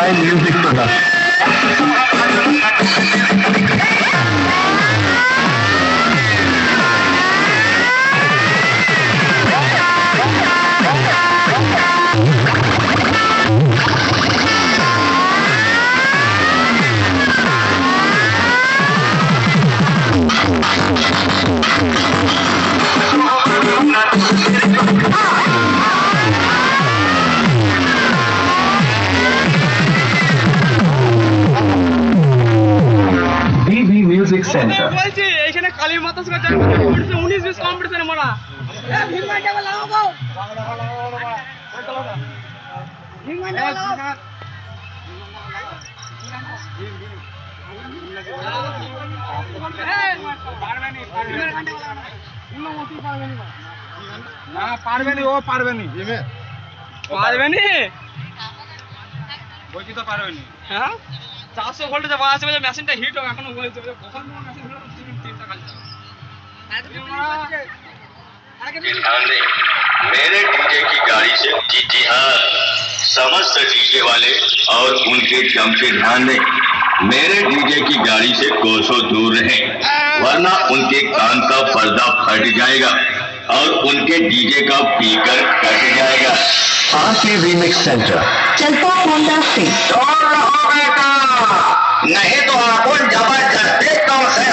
by Music Production. DB Music Center. বলছি এইখানে কালী মাতা সঙ্গে জান কম্পিটিশন 19-20 কম্পিটিশনে মারা এ ভিড় মাইটা লাগাও ভিড় মাইটা লাগাও পারবেনি ও পারবেনি পারবেনি বলছি তো পারবেনি হ্যাঁ 400 ভোল্টে যে বাসে যে মেশিনটা হিট হবে এখনো বলছে কখন মেশিন হলো 3টা কাজ ध्यान दें मेरे डीजे की गाड़ी से जी हाँ समस्त डीजे वाले और उनके चमचे ध्यान दें मेरे डीजे की गाड़ी से कोसों दूर रहें वरना उनके कान का पर्दा फट जाएगा और उनके डीजे का स्पीकर कट जाएगा। RK Remix Center. चलता होंडा से नहीं तो आपको जबरदस्ती कम से